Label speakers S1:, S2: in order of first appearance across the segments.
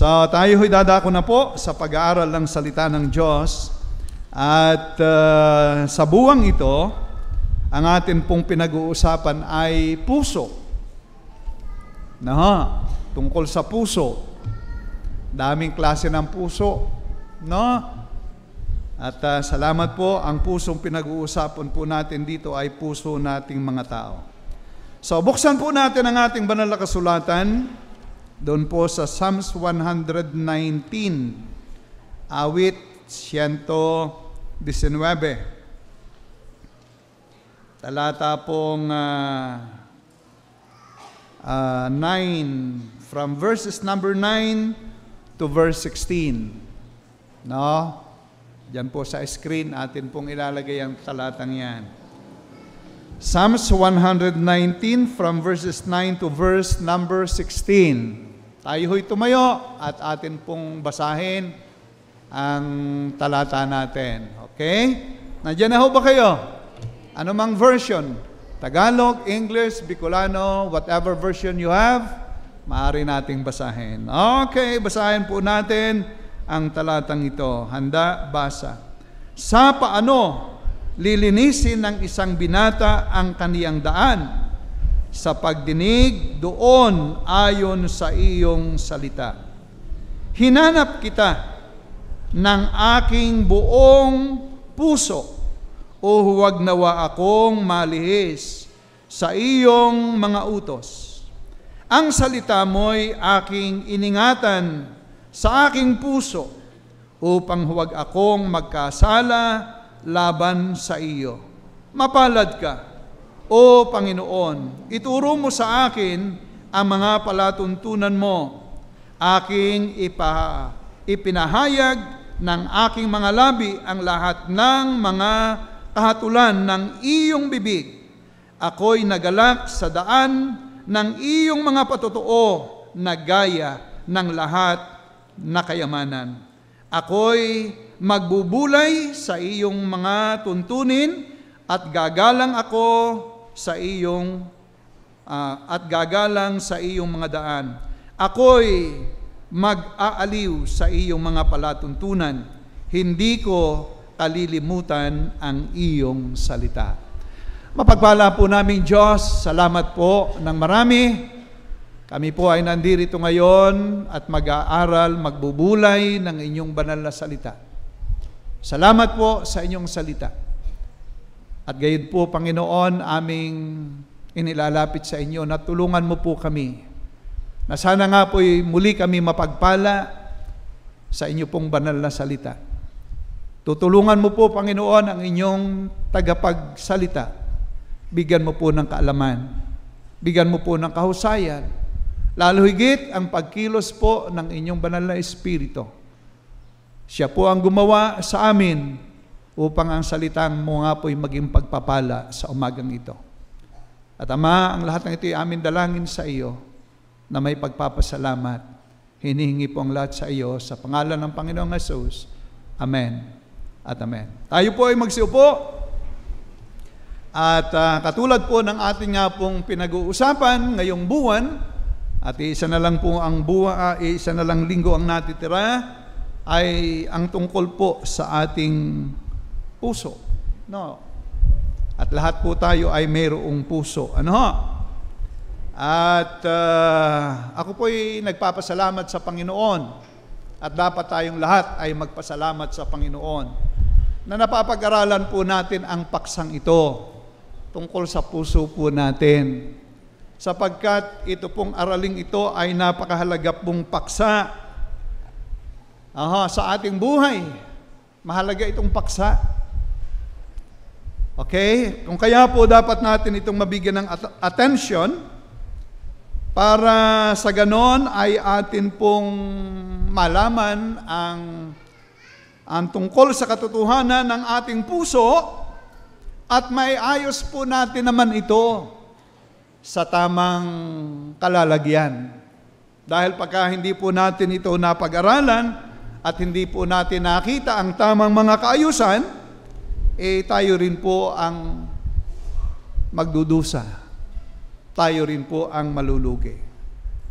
S1: So tayo dadako na po sa pag-aaral ng salita ng Diyos. At sa buwang ito, ang atin pong pinag-uusapan ay puso. Tungkol sa puso. Daming klase ng puso, no? At salamat po, ang pusong pinag-uusapan po natin dito ay puso nating mga tao. So buksan po natin ang ating banal na kasulatan doon po sa Psalms 119, awit 119. Talata pong 9, from verses number 9 to verse 16. No? Diyan po sa screen, atin pong ilalagay ang talatang yan. Psalms 119 from verses 9 to verse number 16. Tayo ho'y tumayo at atin pong basahin ang talata natin. Okay? Nandiyan na ho ba kayo? Ano mang version? Tagalog, English, Bicolano, whatever version you have, maaari nating basahin. Okay, basahin po natin ang talatang ito. Handa, basa. Sa paano lilinisin ng isang binata ang kaniyang daan? Sa pagdinig doon ayon sa iyong salita. Hinanap kita ng aking buong puso, o huwag nawa akong malihis sa iyong mga utos. Ang salita mo'y aking iningatan sa aking puso, upang huwag akong magkasala laban sa iyo. Mapalad ka, O Panginoon, ituro mo sa akin ang mga palatuntunan mo. Aking ipinahayag ng aking mga labi ang lahat ng mga kahatulan ng iyong bibig. Ako'y nagalak sa daan ng iyong mga patotoo na gaya ng lahat na kayamanan. Ako'y magbubulay sa iyong mga tuntunin at gagalang sa iyong mga daan. Ako'y mag-aaliw sa iyong mga palatuntunan. Hindi ko kalilimutan ang iyong salita. Mapagpala po namin Diyos, salamat po ng marami. Kami po ay nandirito ngayon at mag-aaral, magbubulay ng inyong banal na salita. Salamat po sa inyong salita. At gayon po, Panginoon, aming inilalapit sa inyo na tulungan mo po kami. Na sana nga po'y muli kami mapagpala sa inyo pong banal na salita. Tutulungan mo po, Panginoon, ang inyong tagapagsalita. Bigyan mo po ng kaalaman. Bigyan mo po ng kahusayan. Lalo higit ang pagkilos po ng inyong banal na Espiritu. Siya po ang gumawa sa amin upang ang salitang mo nga po'y maging pagpapala sa umagang ito. At Ama, ang lahat ng ito ay amin dalangin sa iyo na may pagpapasalamat. Hinihingi po ang lahat sa iyo sa pangalan ng Panginoong Hesus. Amen at amen. Tayo po ay magsiupo. At katulad po ng ating nga pong pinag-uusapan ngayong buwan, at isa na lang linggo ang natitira, ay ang tungkol po sa ating puso. No. At lahat po tayo ay mayroong puso. Ano ho? At ako po ay nagpapasalamat sa Panginoon. At dapat tayong lahat ay magpasalamat sa Panginoon na napapag-aralan po natin ang paksang ito tungkol sa puso po natin. Sapagkat ito pong araling ito ay napakahalaga pong paksa sa ating buhay. Mahalaga itong paksa. Okay? Kung kaya po dapat natin itong mabigyan ng attention para sa ganon ay atin pong malaman ang tungkol sa katotohanan ng ating puso at may ayos po natin naman ito sa tamang kalalagyan. Dahil pagka hindi po natin ito napag-aralan at hindi po natin nakita ang tamang mga kaayusan, tayo rin po ang magdudusa. Tayo rin po ang malulugi.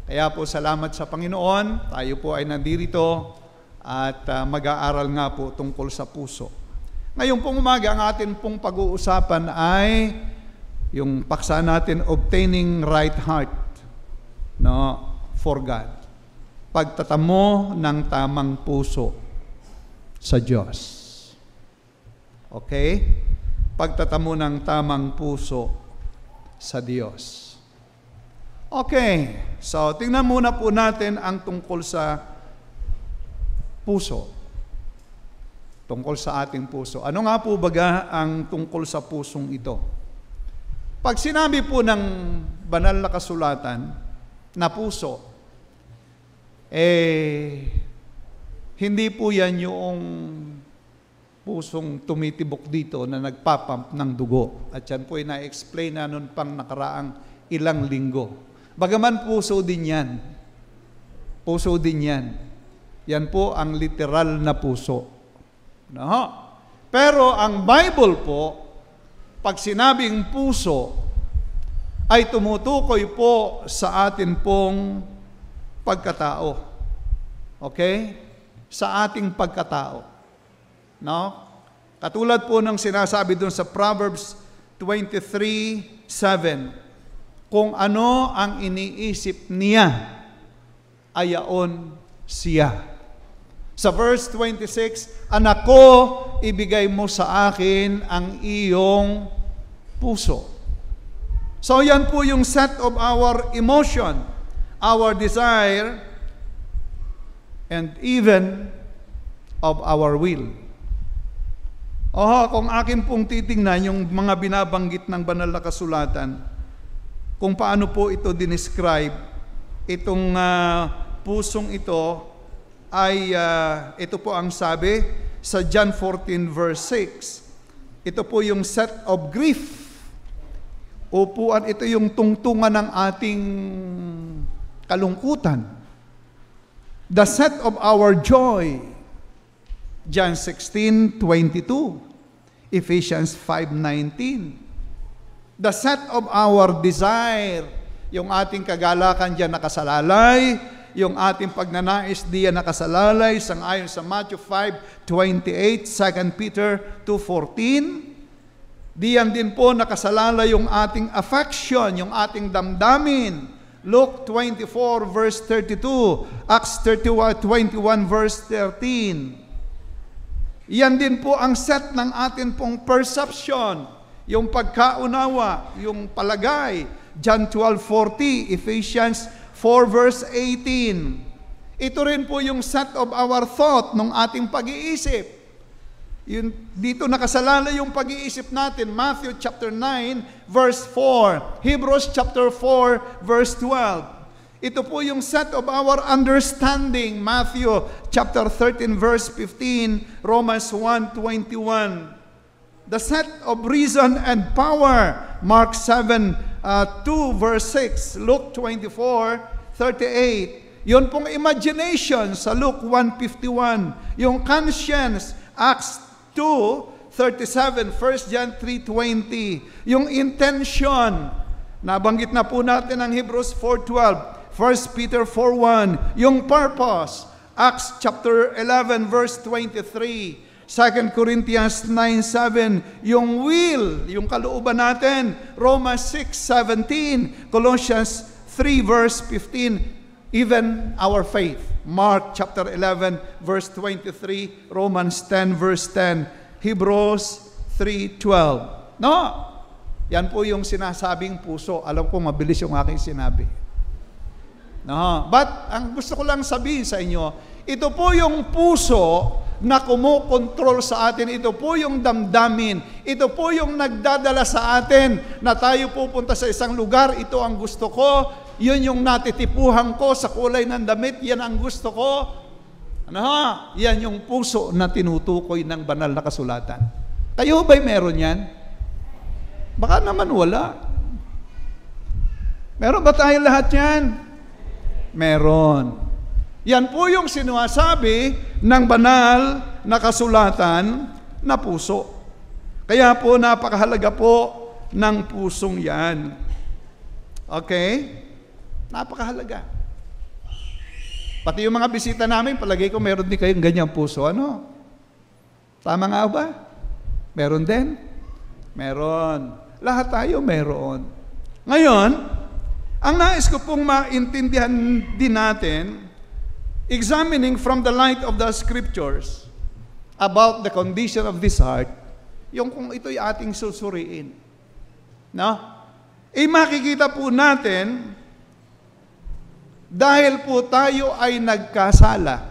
S1: Kaya po salamat sa Panginoon, tayo po ay nandito at mag-aaral nga po tungkol sa puso. Ngayon pong umaga, ang atin pong pag-uusapan ay yung paksa natin, obtaining right heart, no, for God. Pagtatamo ng tamang puso sa Diyos. Okay? Pagtatamo ng tamang puso sa Diyos. Okay, so tingnan muna po natin ang tungkol sa puso. Tungkol sa ating puso. Ano nga po baga ang tungkol sa pusong ito? Pag sinabi po ng banal na kasulatan na puso, hindi po yan yung pusong tumitibok dito na nagpapump ng dugo. At yan po ay na-explain na noon pang nakaraang ilang linggo. Bagaman puso din yan. Puso din yan. Yan po ang literal na puso. No? Pero ang Bible po, pag sinabing puso, ay tumutukoy po sa atin pong pagkatao. Okay? Sa ating pagkatao. No? Katulad po ng sinasabi doon sa Proverbs 23:7, kung ano ang iniisip niya, ayaon siya. Sa verse 26, anak ko, ibigay mo sa akin ang iyong puso. So yan po yung set of our emotion, our desire, and even of our will. Kung akin pong titingnan yung mga binabanggit ng banal na kasulatan, kung paano po ito dinescribe, itong pusong ito ay, ito po ang sabi sa John 14 verse 6. Ito po yung set of grief. Upuan, ito yung tungtungan ng ating kalungkutan. The set of our joy. John 16:22. Ephesians 5:19. The set of our desire, yung ating kagalakan diyan nakasalalay, yung ating pagnanais diyan nakasalalay, sangayon sa Matthew 5:28, 2 Peter 2:14. Diyan din po nakasalalay yung ating affection, yung ating damdamin. Luke 24 verse 32, Acts 21 verse 13. Yan din po ang set ng atin pong perception, yung pagkaunawa, yung palagay. John 12:40, Ephesians 4 verse 18. Ito rin po yung set of our thought, ng ating pag-iisip. Dito nakasalalay yung pag-iisip natin. Matthew chapter 9 verse 4, Hebrews chapter 4 verse 12. Ito po yung set of our understanding. Matthew chapter 13 verse 15, Romans 1:21. The set of reason and power, Mark 7:2 verse 6, Luke 24:38. Yun pong imagination sa Luke 1:51. Yung conscience, Acts 2:37, 1 John 3:20. Yung intention, nabanggit na po natin ang Hebrews 4:12, 1 Peter 4:1. Yung purpose, Acts chapter 11 verse 23. 2 Corinthians 9:7, yung will, yung kalooban natin, Romans 6:17, Colossians 3 verse 15, even our faith, Mark chapter 11 verse 23, Romans 10 verse 10, Hebrews 3:12. No? Yan po yung sinasabing puso. Alam ko mabilis yung aking sinabi. No? But ang gusto ko lang sabihin sa inyo, ito po yung puso na kumukontrol sa atin. Ito po yung damdamin. Ito po yung nagdadala sa atin na tayo pupunta sa isang lugar. Ito ang gusto ko. Yun yung natitipuhan ko sa kulay ng damit. Yan ang gusto ko. Yan yung puso na tinutukoy ng banal na kasulatan. Kayo ba'y meron yan? Baka naman wala. Meron ba tayo lahat yan? Meron. Yan po yung sinasabi ng banal na kasulatan na puso. Kaya po napakahalaga po ng pusong yan. Okay? Napakahalaga. Pati yung mga bisita namin, palagay ko meron din kayong ganyang puso. Ano? Tama nga ba? Meron din? Meron. Lahat tayo meron. Ngayon, ang nais ko pong maintindihan din natin, examining from the light of the Scriptures about the condition of this heart, yung kung ito'y ating susuriin. No? Makikita po natin, dahil po tayo ay nagkasala.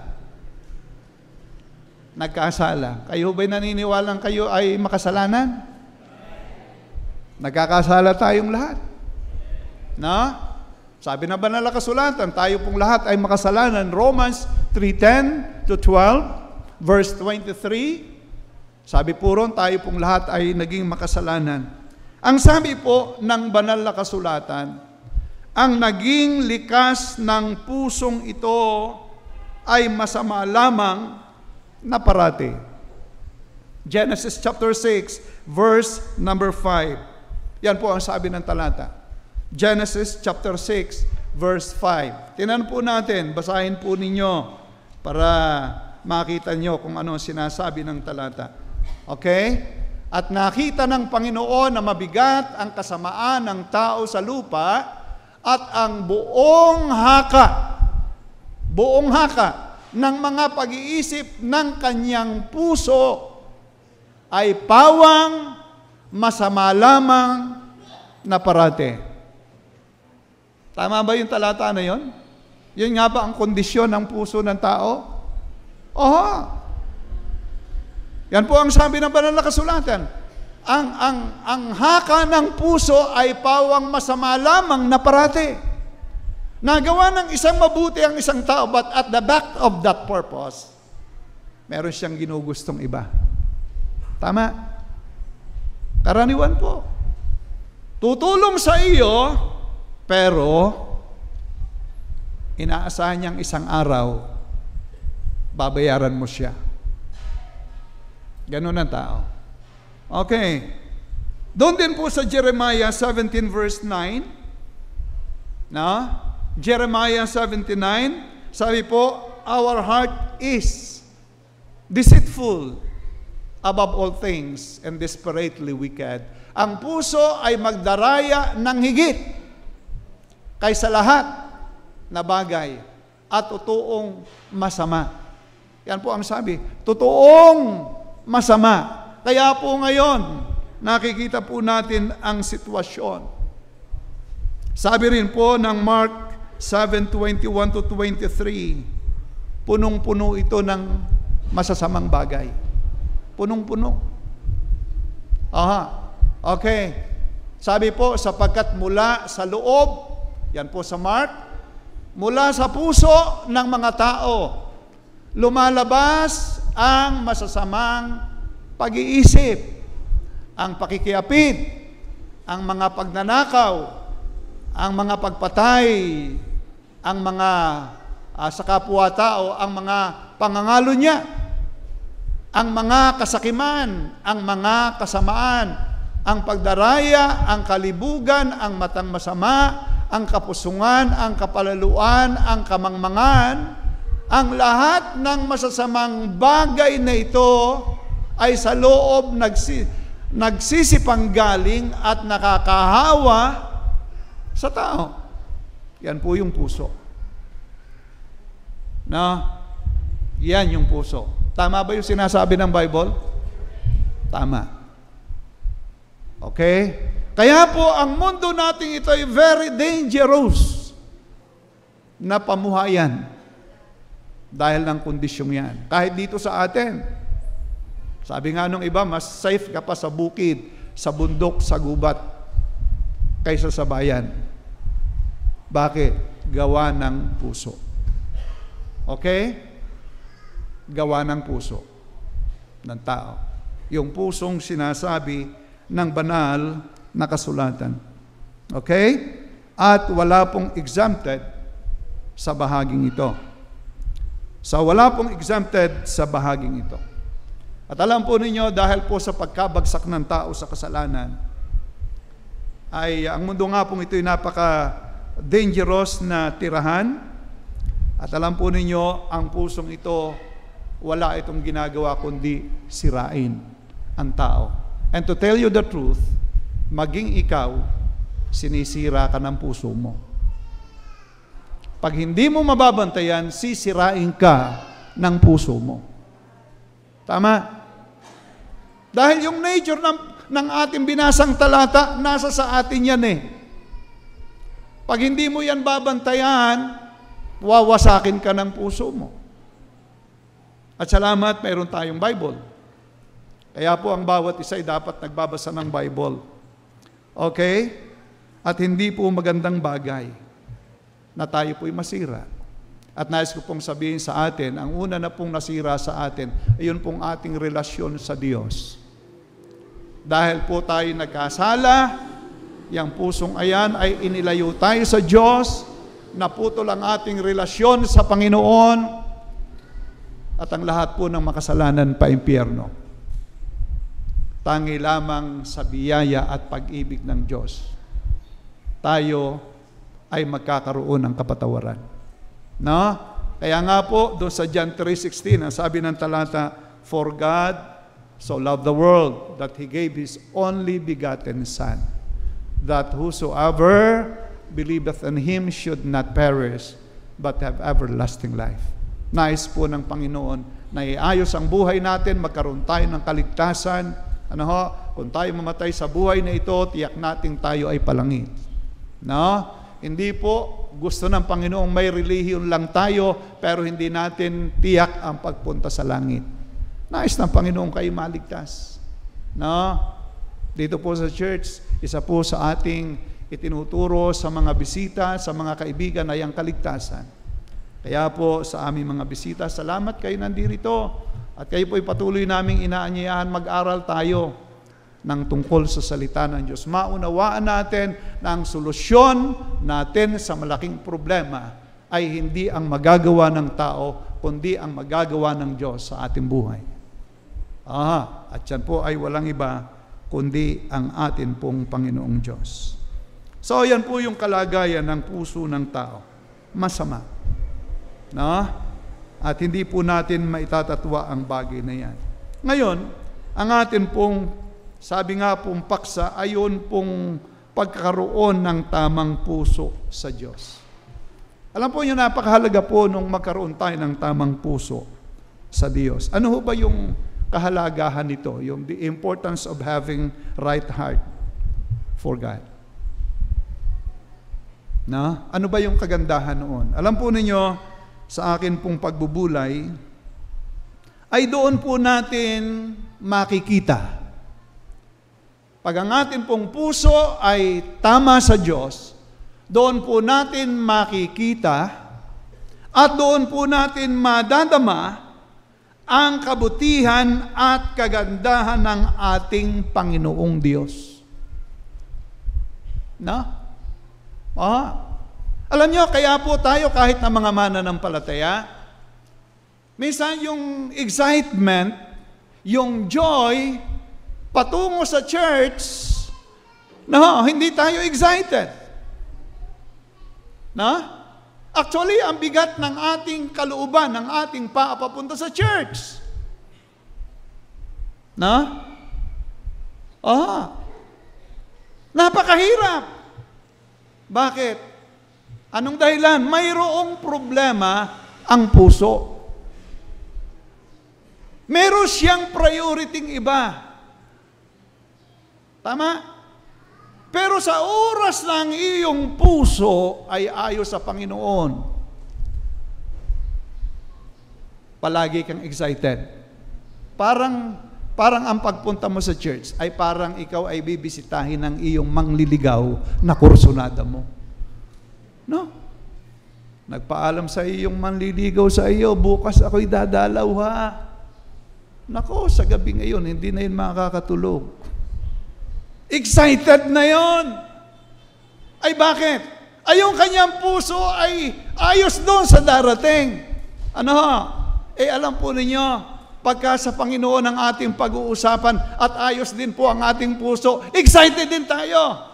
S1: Nagkasala. Kayo ba'y naniniwalang kayo ay makasalanan? Nagkakasala tayong lahat. No? Sabi na banal na kasulatan, tayo pong lahat ay makasalanan. Romans 3:10 to 12, verse 23. Sabi po ron, tayo pong lahat ay naging makasalanan. Ang sabi po ng banal na kasulatan, ang naging likas ng pusong ito ay masama lamang na parati. Genesis chapter 6, verse number 5. Yan po ang sabi ng talata. Genesis chapter 6, verse 5. Tingnan po natin, basahin po ninyo para makita nyo kung ano sinasabi ng talata. Okay? At nakita ng Panginoon na mabigat ang kasamaan ng tao sa lupa at ang buong haka ng mga pag-iisip ng kanyang puso ay pawang masama lamang na parati. Tama ba yung talata na yon? Yun nga ba ang kondisyon ng puso ng tao? Oho. Yan po ang sabi ng banal na kasulatan. Ang haka ng puso ay pawang masama lamang na parati. Nagawa ng isang mabuti ang isang tao, but at the back of that purpose, meron siyang ginugustong iba. Tama? Karaniwan po. Tutulong sa iyo, pero inaasahan niyang isang araw, babayaran mo siya. Ganun ang tao. Okay. Doon din po sa Jeremiah 17 verse 9, na Jeremiah 17:9, sabi po, our heart is deceitful above all things and desperately wicked. Ang puso ay magdaraya ng higit kaysa lahat na bagay at totoong masama. Yan po ang sabi, totoong masama. Kaya po ngayon, nakikita po natin ang sitwasyon. Sabi rin po ng Mark 7:21 to 23, punong-puno ito ng masasamang bagay. Punong-puno. Aha. Okay. Sabi po, sapagkat mula sa loob, yan po sa Mark, mula sa puso ng mga tao, lumalabas ang masasamang pag-iisip, ang pakikiapid, ang mga pagnanakaw, ang mga pagpatay, ang mga sa kapwa-tao, ang mga pangangalo niya, ang mga kasakiman, ang mga kasamaan, ang pagdaraya, ang kalibugan, ang matang masama, ang kapusungan, ang kapalaluan, ang kamangmangan, ang lahat ng masasamang bagay na ito ay sa loob nagsisipanggaling at nakakahawa sa tao. Yan po yung puso. Yan yung puso. Tama ba yung sinasabi ng Bible? Tama. Okay? Kaya po, ang mundo natin ito ay very dangerous na pamuhayan dahil ng kondisyong yan. Kahit dito sa atin, sabi nga nung iba, mas safe ka pa sa bukid, sa bundok, sa gubat, kaysa sa bayan. Bakit? Gawa ng puso. Okay? Gawa ng puso ng tao. Yung pusong sinasabi ng banal na kasulatan. Okay? At wala pong exempted sa bahaging ito. Wala pong exempted sa bahaging ito. At alam po ninyo, dahil po sa pagkabagsak ng tao sa kasalanan, ay ang mundo nga pong ito ay napaka-dangerous na tirahan, At alam po ninyo, ang pusong ito, wala itong ginagawa kundi sirain ang tao. And to tell you the truth, maging ikaw, sinisira ka ng puso mo. Pag hindi mo mababantayan, sisirain ka ng puso mo. Tama? Dahil yung nature ng ating binasang talata, nasa sa atin yan eh. Pag hindi mo yan babantayan, wawasakin ka ng puso mo. At salamat, mayroon tayong Bible. Kaya po ang bawat isa ay dapat nagbabasa ng Bible. Okay? At hindi po magandang bagay na tayo po'y masira. At nais ko pong sabihin sa atin, ang una na pong nasira sa atin, ayun pong ating relasyon sa Diyos. Dahil po tayo nagkasala, yung pusong ayan ay inilayo tayo sa Diyos, naputol ang ating relasyon sa Panginoon, at ang lahat po ng makasalanan pa impyerno. Tangi lamang sa biyaya at pag-ibig ng Diyos, tayo ay magkakaroon ng kapatawaran. No? Kaya nga po, doon sa John 3:16, ang sabi ng talata, "For God so loved the world that He gave His only begotten Son, that whosoever believeth in Him should not perish, but have everlasting life." Nais po ng Panginoon na iayos ang buhay natin, magkaroon tayo ng kaligtasan. Kung tayo mamatay sa buhay na ito, tiyak natin tayo ay palangit. No? Hindi po gusto ng Panginoong may relihiyon lang tayo, pero hindi natin tiyak ang pagpunta sa langit. Nais ng Panginoong kayo maligtas. No? Dito po sa church, isa po sa ating itinuturo sa mga bisita, sa mga kaibigan ay ang kaligtasan. Kaya po sa aming mga bisita, salamat kayo nandito. At kayo po'y patuloy naming inaanyayahan mag-aral tayo ng tungkol sa salita ng Diyos. Maunawaan natin na ang solusyon natin sa malaking problema ay hindi ang magagawa ng tao, kundi ang magagawa ng Diyos sa ating buhay. At yan po ay walang iba, kundi ang atin pong Panginoong Diyos. So, yan po yung kalagayan ng puso ng tao. Masama. No? At hindi po natin maitatatwa ang bagay na yan. Ngayon, ang atin pong, sabi nga pong paksa, ayon pong pagkakaroon ng tamang puso sa Diyos. Alam po nyo, napakahalaga po nung magkaroon tayo ng tamang puso sa Diyos. Ano ho ba yung kahalagahan nito? Yung the importance of having right heart for God. Na? Ano ba yung kagandahan noon? Alam po ninyo, sa akin pong pagbubulay, ay doon po natin makikita. Pag ang atin pong puso ay tama sa Diyos, doon po natin makikita at doon po natin madadama ang kabutihan at kagandahan ng ating Panginoong Diyos. Na? Alam nyo, kaya po tayo kahit na mga mananampalataya, minsan yung excitement, yung joy, patungo sa church, hindi tayo excited. Actually, ang bigat ng ating kalooban, ng ating papunta sa church. Napakahirap. Bakit? Anong dahilan? Mayroong problema ang puso. Meron siyang priority iba. Tama? Pero sa oras ng iyong puso ay ayon sa Panginoon, palagi kang excited. Parang ang pagpunta mo sa church ay parang ikaw ay bibisitahin ng iyong mangliligaw na kursunada mo. No? Nagpaalam sa iyong manliligaw sa iyo, bukas ako'y dadalaw ha. Nako, sa gabi ngayon, hindi na yun makakatulog. Excited na yon. Ay bakit? Ay yung kanyang puso ay ayos doon sa darating. Alam po ninyo, pagka sa Panginoon ang ating pag-uusapan at ayos din po ang ating puso, excited din tayo.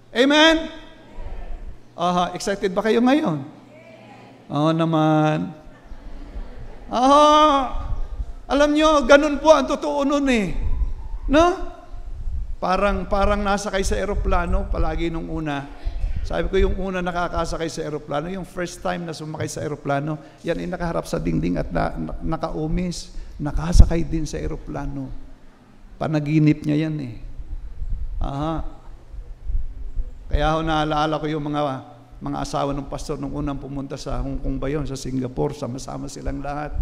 S1: Amen? Excited ba kayo ngayon? Oo naman. Alam nyo, ganun po ang totoo nun eh. No? Parang nasakay sa eroplano, palagi nung una. Sabi ko yung una nakakasakay sa eroplano, yung first time na sumakay sa eroplano, yan ay nakaharap sa dingding at nakaumis. Nakasakay din sa eroplano. Panaginip niya yan eh. Kaya naaalala ko yung mga asawa ng pastor nung unang pumunta sa Hong Kong ba yun, sa Singapore, sama-sama silang lahat.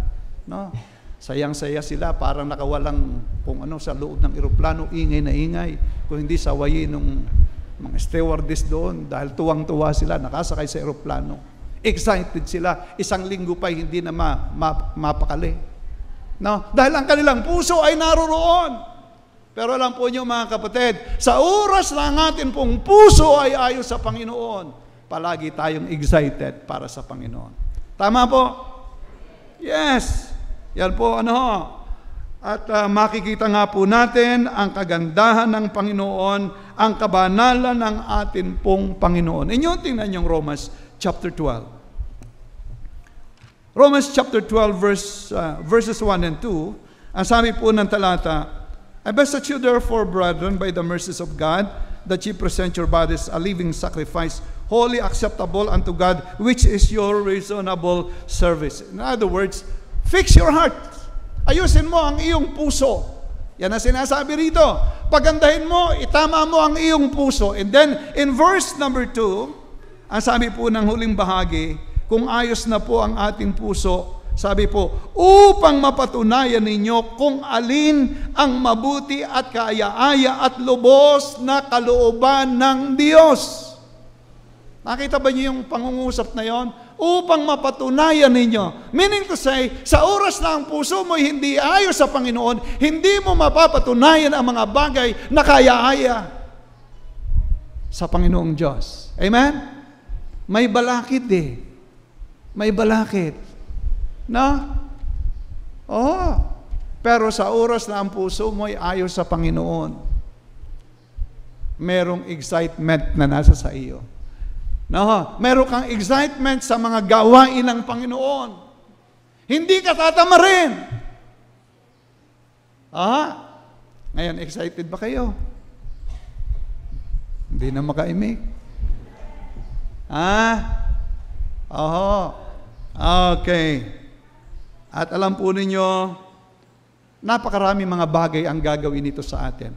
S1: No? Sayang-saya sila, parang nakawalang kung ano sa loob ng eroplano, ingay na ingay. Kung hindi sawayin ng mga stewardess doon, dahil tuwang-tuwa sila, nakasakay sa eroplano. Excited sila, 1 linggo pa hindi na mapakali. No? Dahil ang kanilang puso ay naroroon. Pero alam po niyo mga kapatid, sa oras na ang atin pong puso ay ayon sa Panginoon, palagi tayong excited para sa Panginoon. Tama po? Yes. Yan po At makikita nga po natin ang kagandahan ng Panginoon, ang kabanalan ng atin pong Panginoon. Inyo tingnan yung Romans chapter 12. Romans chapter 12 verses 1 and 2. Ang sabi po ng talata, I beseech you therefore, brethren, by the mercies of God, that ye present your bodies a living sacrifice, wholly acceptable unto God, which is your reasonable service. In other words, fix your heart. Ayusin mo ang iyong puso. Yan ang sinasabi rito. Pagandahin mo, itama mo ang iyong puso. And then, in verse number 2, ang sabi po ng huling bahagi, kung ayos na po ang ating puso, sabi po, upang mapatunayan ninyo kung alin ang mabuti at kaaya-aya at lubos na kalooban ng Diyos. Nakita ba niyo yung pangungusap na yon? Upang mapatunayan ninyo. Meaning to say, sa oras na ang puso mo hindi ayos sa Panginoon, hindi mo mapapatunayan ang mga bagay na kaaya-aya sa Panginoong Diyos. Amen? May balakid eh. May balakid. No? Oo. Pero sa oras na ang puso mo ay ayos sa Panginoon, merong excitement na nasa sa iyo. No, meron kang excitement sa mga gawain ng Panginoon. Hindi ka tatamarin. Ngayon, excited ba kayo? Hindi na makaimik. Okay. At alam po ninyo, napakarami mga bagay ang gagawin nito sa atin.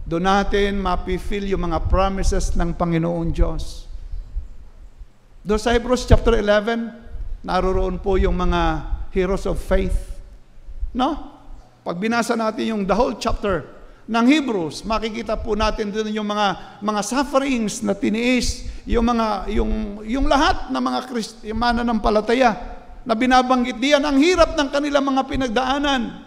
S1: Doon natin mapifeel yung mga promises ng Panginoon Diyos. Doon sa Hebrews chapter 11, naroroon po yung mga heroes of faith. No? Pag binasa natin yung the whole chapter ng Hebrews, makikita po natin doon yung mga sufferings na tiniis, yung lahat ng mga mananampalataya na binabanggit diyan, ang hirap ng kanilang mga pinagdaanan.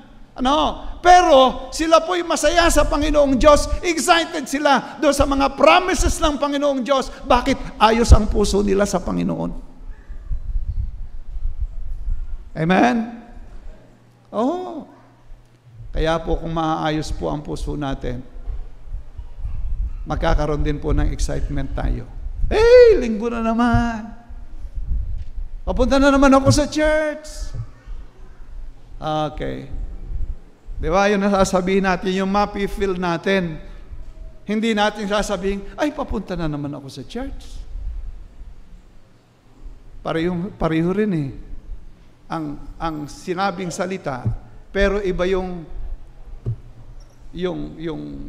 S1: Pero sila po'y masaya sa Panginoong Diyos, excited sila doon sa mga promises ng Panginoong Diyos. Bakit? Ayos ang puso nila sa Panginoon. Amen? Kaya po kung maayos po ang puso natin, magkakaroon din po ng excitement tayo. Linggo na naman. Papunta na naman ako sa church. Okay. Di ba? Yung nasasabihin natin, yung mapi-feel natin. Hindi natin sasabihin, papunta na naman ako sa church. Pareho rin eh. Ang sinabing salita, pero iba yung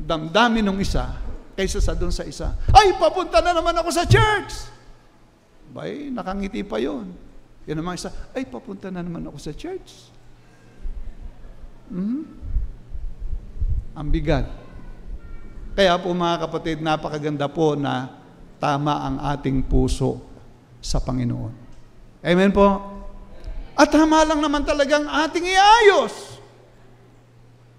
S1: damdamin ng isa kaysa sa doon sa isa. Papunta na naman ako sa church. Nakangiti pa yun. Yan naman isa, papunta na naman ako sa church. Ang bigat. Kaya po mga kapatid, napakaganda po na tama ang ating puso sa Panginoon. Amen po? At tama lang naman talagang ating iayos.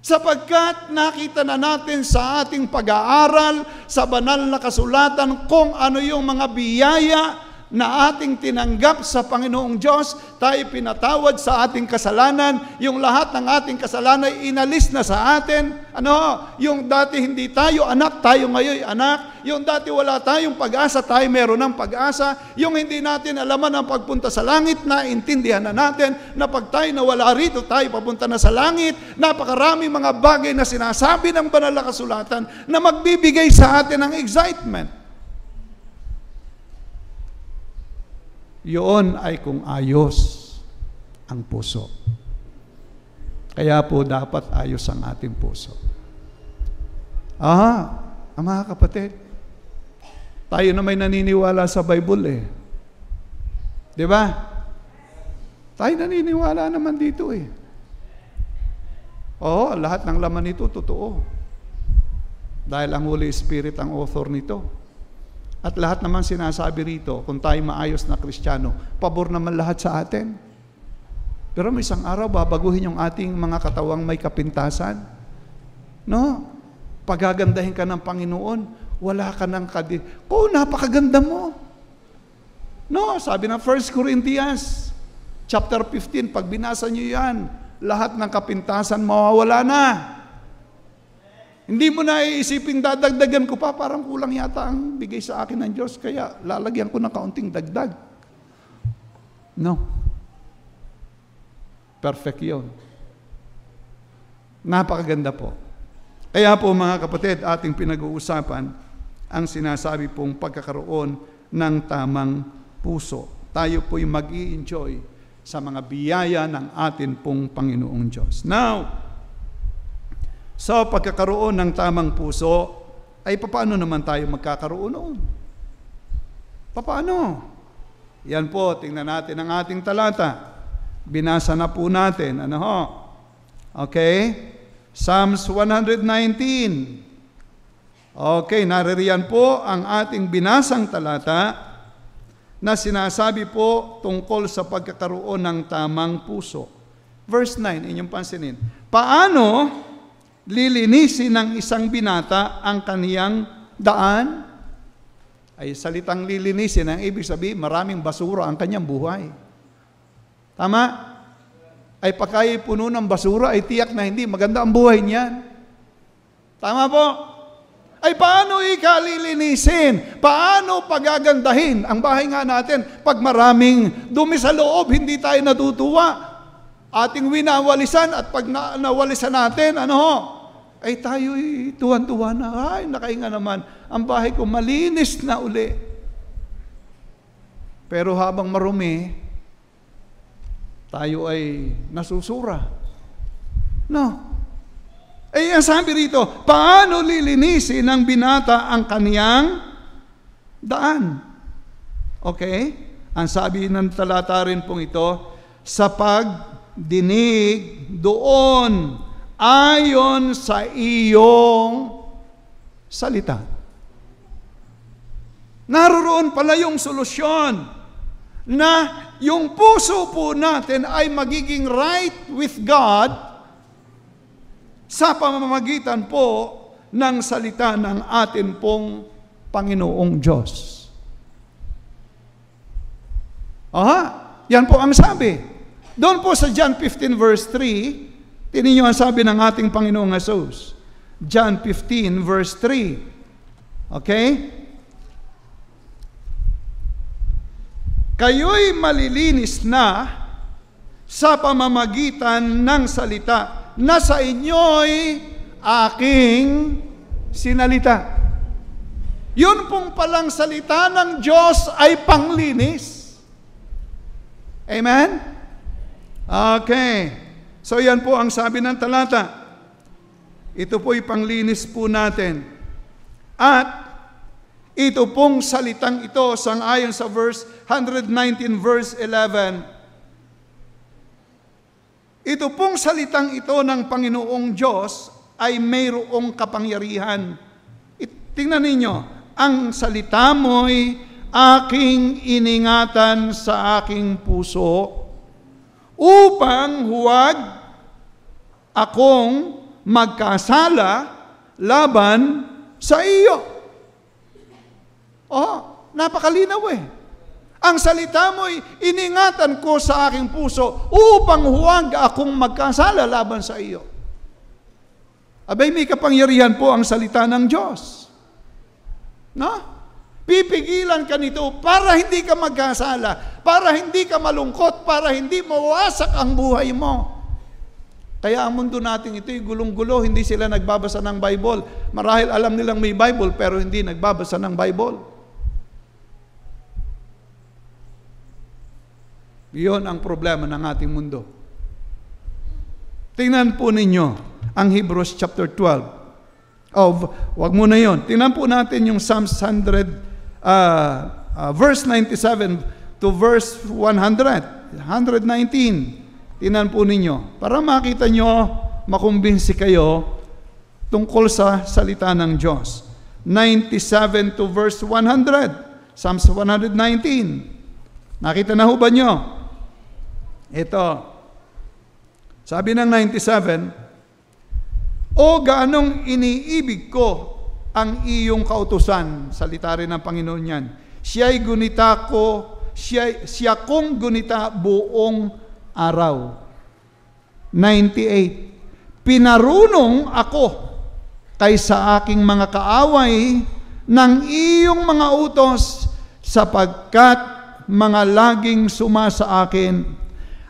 S1: Sapagkat nakita na natin sa ating pag-aaral sa banal na kasulatan kung ano yung mga biyaya na ating tinanggap sa Panginoong Diyos, tayo pinatawad sa ating kasalanan, yung lahat ng ating kasalanan inalis na sa atin. Yung dati hindi tayo anak, tayo ngayon anak. Yung dati wala tayong pag-asa, tayo meron ng pag-asa. Yung hindi natin alaman ang pagpunta sa langit, naintindihan na natin na pag tayo nawala rito, tayo papunta na sa langit. Napakaraming mga bagay na sinasabi ng banal na kasulatan na magbibigay sa atin ng excitement. Yun ay kung ayos ang puso. Kaya po dapat ayos ang ating puso. Mga kapatid, tayo na may naniniwala sa Bible Di ba? Tayo naniniwala naman dito lahat ng laman nito totoo. Dahil ang Holy Spirit ang author nito. At lahat naman sinasabi rito, kung tayo maayos na Kristiyano, pabor naman lahat sa atin. Pero may isang araw, babaguhin yung ating mga katawang may kapintasan. Pagagandahin ka ng Panginoon, wala ka ng napakaganda mo. Sabi ng 1 Corinthians, chapter 15, pag binasa nyo yan, lahat ng kapintasan mawawala na. Hindi mo na iisipin, dadagdagan ko pa, parang kulang yata ang bigay sa akin ng Diyos, kaya lalagyan ko ng kaunting dagdag. No. Perfect yun. Napakaganda po. Kaya po mga kapatid, ating pinag-uusapan ang sinasabi pong pagkakaroon ng tamang puso. Tayo po'y mag-i-enjoy sa mga biyaya ng atin pong Panginoong Diyos. Now, sa pagkakaroon ng tamang puso, ay paano naman tayo magkakaroon noon? Paano? Yan po, tingnan natin ang ating talata. Binasa na po natin. Okay? Psalms 119. Okay, naririyan po ang ating binasang talata na sinasabi po tungkol sa pagkakaroon ng tamang puso. Verse 9, inyong pansinin. Paano lilinisin ng isang binata ang kaniyang daan? Ay salitang lilinisin, ang ibig sabihin, maraming basura ang kanyang buhay. Tama? Ay pagka'y puno ng basura, ay tiyak na hindi maganda ang buhay niyan. Tama po? Ay paano ikalilinisin? Paano pagagandahin ang bahay nga natin? Pag maraming dumi sa loob, hindi tayo natutuwa. Ating winawalisan at pag nawalisan natin, ay tayo'y tuwan-tuwa na, ay nakainga naman, ang bahay ko malinis na uli. Pero habang marumi, tayo ay nasusura. Ang sabi rito, paano lilinisin ng binata ang kaniyang daan? Okay? Ang sabi ng talata rin pong ito, sa pagdinig doon ayon sa iyong salita. Naroon pala yung solusyon na yung puso po natin ay magiging right with God sa pamamagitan po ng salita ng atin pong Panginoong Diyos. Yan po ang sabi. Doon po sa John 15 verse 3, tinin niyo ang sabi ng ating Panginoong Jesus. John 15 verse 3. Okay? Kayo'y malilinis na sa pamamagitan ng salita na sa inyo'y aking sinalita. Yun pong palang salita ng Diyos ay panglinis. Amen? Okay. So yan po ang sabi ng talata. Ito po'y panglinis po natin. At ito pong salitang ito, sangayon sa verse 119 verse 11, ito pong salitang ito ng Panginoong Diyos ay mayroong kapangyarihan. Tingnan ninyo, ang salita mo'y aking iningatan sa aking puso upang huwag akong magkasala laban sa iyo. Napakalinaw Ang salita mo'y iningatan ko sa aking puso upang huwag akong magkasala laban sa iyo. Abay, may kapangyarihan po ang salita ng Diyos. No? Pipigilan ka nito para hindi ka magkasala, para hindi ka malungkot, para hindi mawasak ang buhay mo. Kaya ang mundo natin ito'y gulong-gulo, hindi sila nagbabasa ng Bible. Marahil alam nilang may Bible pero hindi nagbabasa ng Bible. Iyon ang problema ng ating mundo. Tingnan po ninyo ang Hebrews chapter 12. Wag muna yon. Tingnan po natin yung Psalms 100, verse 97 to verse 100. 119. Tingnan po ninyo. Para makita nyo, makumbinsi kayo tungkol sa salita ng Diyos. 97 to verse 100. Psalms 119. Nakita na ho ba nyo? Ito, sabi ng 97, O gaanong iniibig ko ang iyong kautusan, salita rin ng Panginoon yan. Siya kong gunita buong araw. 98, Pinarunong ako kaysa aking mga kaaway ng iyong mga utos sapagkat mga laging sumasa akin.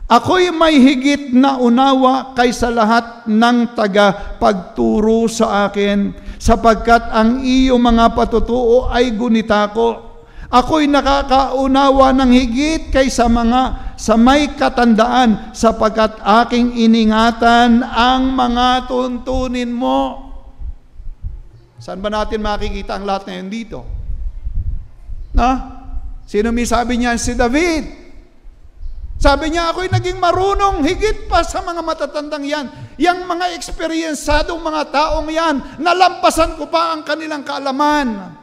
S1: Ako'y may higit na unawa kaysa lahat ng taga-pagturo sa akin, sapagkat ang iyong mga patutuo ay gunita ko. Ako'y nakakaunawa ng higit kaysa mga sa may katandaan, sapagkat aking iningatan ang mga tuntunin mo. Saan ba natin makikita ang lahat na yun dito? Sino may sabi niya? Si David. Sabi niya, ako'y naging marunong higit pa sa mga matatandang yan. Yang mga eksperyensadong mga taong yan, nalampasan ko pa ang kanilang kaalaman.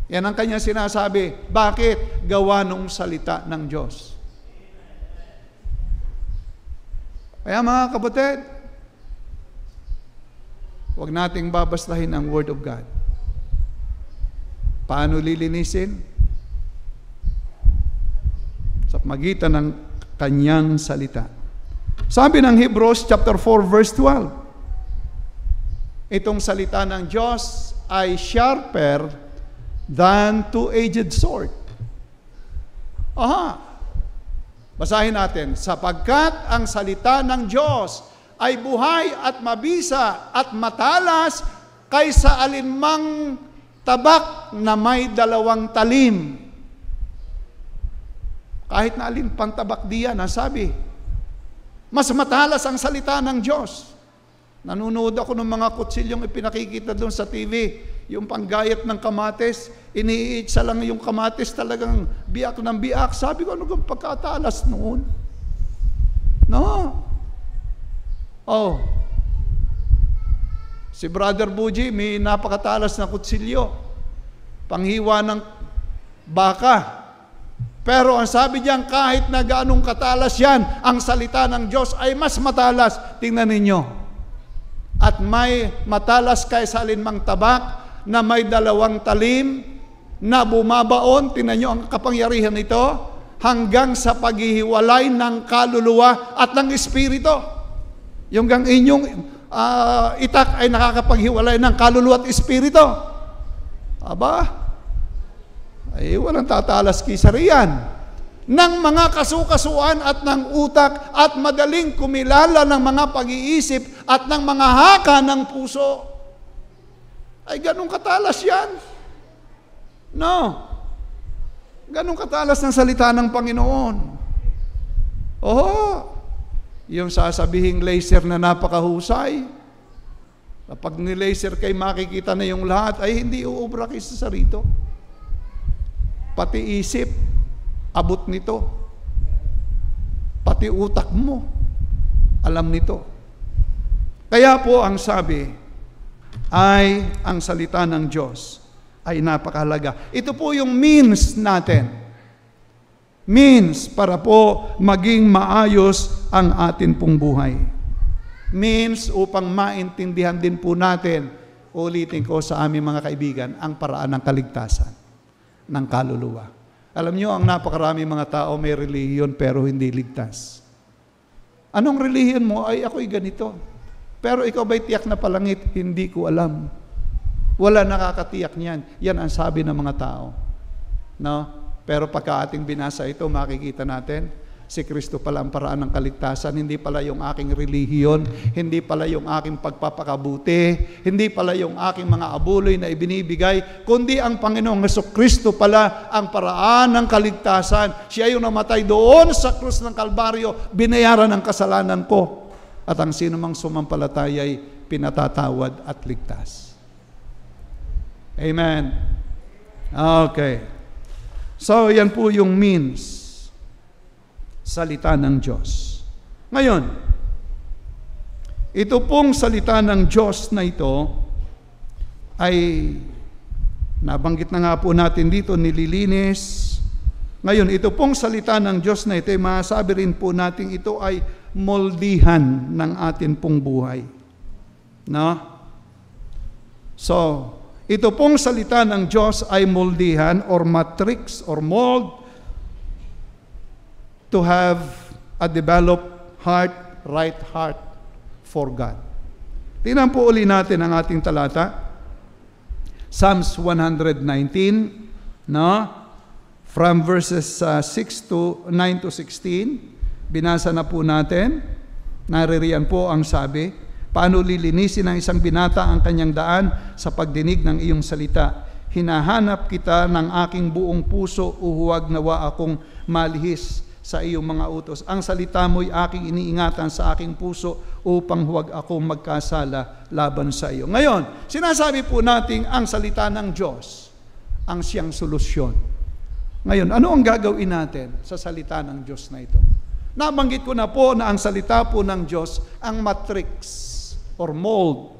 S1: Yan ang kanyang sinasabi. Bakit? Gawa nung salita ng Diyos. Kaya mga kapatid, huwag nating babastahin ang Word of God. Paano lilinisin? Sa magitan ng kanyang salita. Sabi ng Hebrews chapter 4 verse 12, itong salita ng Diyos ay sharper than two-edged sword. Basahin natin. Sapagkat ang salita ng Diyos ay buhay at mabisa at matalas kaysa alinmang tabak na may dalawang talim. Kahit na alin pang tabak diyan, sabi, mas matalas ang salita ng Diyos. Nanunood ako ng mga kutsilyong ipinakikita doon sa TV, yung panggayat ng kamatis, iniitsa lang yung kamatis, talagang biak ng biak. Sabi ko, ano kang pagkatalas noon? No. Si Brother Buji, may napakatalas na kutsilyo. Panghiwa ng baka. Pero ang sabi diyan, kahit na gaanong katalas yan, ang salita ng Diyos ay mas matalas. Tingnan ninyo. At may matalas kaysa alinmang tabak na may dalawang talim na bumabaon. Tingnan nyo ang kapangyarihan nito hanggang sa paghihiwalay ng kaluluwa at ng espiritu. Yung gang inyong itak ay nakakapaghiwalay ng kaluluwa at espiritu. Aba, ay walang tatalas kisa riyan ng mga kasukasuan at ng utak at madaling kumilala ng mga pag-iisip at ng mga haka ng puso. Ay ganun katalas yan. No. Ganun katalas ng salita ng Panginoon. Yung sasabihing laser na napakahusay, kapag ni-laser kay makikita na yung lahat, ay hindi uubra kaysa sa rito. Pati isip, abot nito. Pati utak mo, alam nito. Kaya po ang sabi ay ang salita ng Diyos ay napakahalaga. Ito po yung means natin. Means para po maging maayos ang atin pong buhay. Means upang maintindihan din po natin, ulitin ko sa aming mga kaibigan, ang paraan ng kaligtasan ng kaluluwa. Alam nyo, ang napakarami mga tao may relihiyon pero hindi ligtas. Anong relihiyon mo? Ay, ako'y ganito. Pero ikaw ba'y tiyak na palangit? Hindi ko alam. Wala nakakatiyak niyan. Yan ang sabi ng mga tao. No? Pero pagka ating binasa ito, makikita natin, si Kristo pala ang paraan ng kaligtasan, hindi pala yung aking relihiyon, hindi pala yung aking pagpapakabuti, hindi pala yung aking mga abuloy na ibinibigay, kundi ang Panginoong Jesucristo pala ang paraan ng kaligtasan. Siya yung namatay doon sa krus ng Kalbaryo, binayaran ang kasalanan ko. At ang sino mang sumampalataya ay pinatatawad at ligtas. Amen. Okay. So, yan po yung means. Salita ng Diyos. Ngayon, ito pong salita ng Diyos na ito ay nabanggit na nga po natin dito, nililinis. Ngayon, ito pong salita ng Diyos na ito, ay masasabi rin po natin ito ay moldihan ng atin pong buhay. No? So, ito pong salita ng Diyos ay moldihan or matrix or mold to have a developed heart, right heart for God. Tingnan po uli natin ang ating talata. Psalms 119, no? From verses 9 to 16. Binasa na po natin. Naririyan po ang sabi, paano lilinisin ng isang binata ang kanyang daan sa pagdinig ng iyong salita? Hinahanap kita ng aking buong puso, huwag nawa akong malihis sa iyong mga utos. Ang salita mo'y aking iniingatan sa aking puso upang huwag akong magkasala laban sa iyo. Ngayon, sinasabi po natin ang salita ng Diyos, ang siyang solusyon. Ngayon, ano ang gagawin natin sa salita ng Diyos na ito? Nabanggit ko na po na ang salita po ng Diyos, ang matrix or mold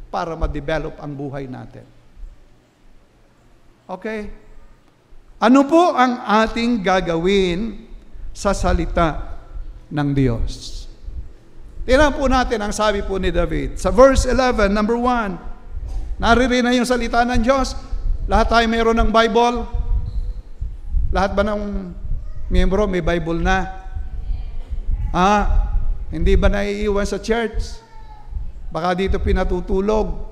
S1: para ma-develop ang buhay natin. Okay? Ano po ang ating gagawin sa salita ng Diyos? Tingnan po natin ang sabi po ni David. Sa verse 11, number 1, naririnig na yung salita ng Diyos. Lahat tayo mayroon ng Bible. Lahat ba ng miyembro may Bible na? Hindi ba naiiwan sa church? Baka dito pinatutulog.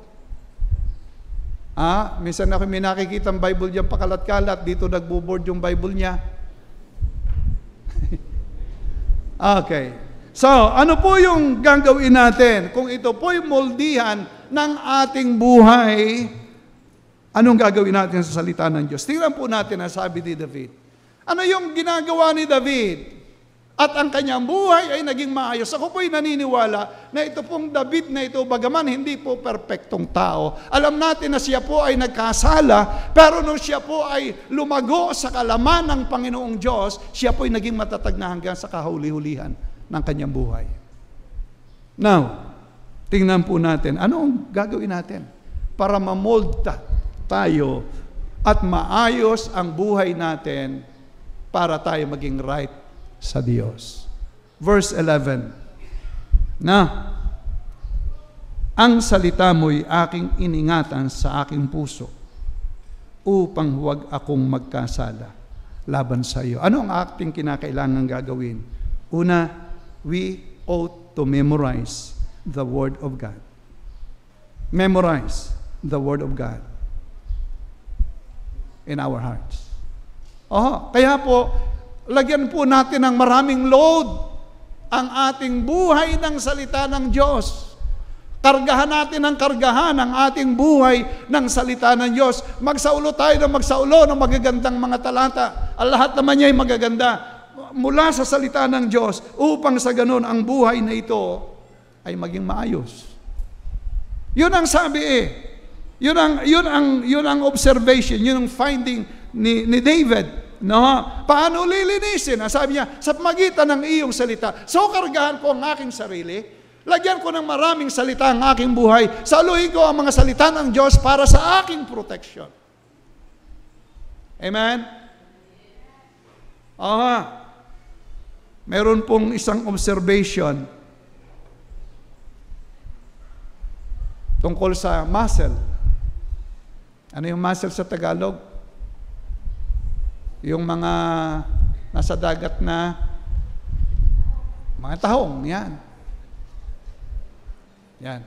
S1: Minsan ako may nakikita ang Bible dyan pakalat-kalat, dito nagbo-board yung Bible niya. Okay. So, ano po yung gagawin natin? Kung ito po yung moldihan ng ating buhay, anong gagawin natin sa salita ng Diyos? Tingnan po natin ang sabi ni David. Ano yung ginagawa ni David? At ang kanyang buhay ay naging maayos. Ako po'y naniniwala na ito pong David na ito, bagaman hindi po perpektong tao, alam natin na siya po ay nagkasala, pero nung siya po ay lumago sa kalaman ng Panginoong Diyos, siya po ay naging matatag na hanggang sa kahuli-hulihan ng kanyang buhay. Now, tingnan po natin, ano ang gagawin natin para mamold tayo at maayos ang buhay natin para tayo maging right sa Diyos. Verse 11, ang salita mo'y aking iningatan sa aking puso upang huwag akong magkasala laban sa iyo. Ano ang ating kinakailangan gagawin? Una, we ought to memorize the Word of God. Memorize the Word of God in our hearts. Kaya po, lagyan po natin ng maraming load ang ating buhay ng salita ng Diyos. Kargahan natin ng kargahan ang ating buhay ng salita ng Diyos. Magsaulo tayo ng magsaulo ng magagandang mga talata. Ang lahat naman niya ay magaganda mula sa salita ng Diyos upang sa ganun ang buhay na ito ay maging maayos. Yun ang sabi Yun ang observation, yun ang finding ni David. No? Paano lilinisin? Sabi niya, sa magitan ng iyong salita. So, kargahan ko ang aking sarili, lagyan ko ng maraming salita ang aking buhay, saluhin ko ang mga salita ng Diyos para sa aking protection. Amen? Meron pong isang observation tungkol sa muscle. Ano yung muscle sa Tagalog? Yung mga nasa dagat na mga tahong, yan. Yan.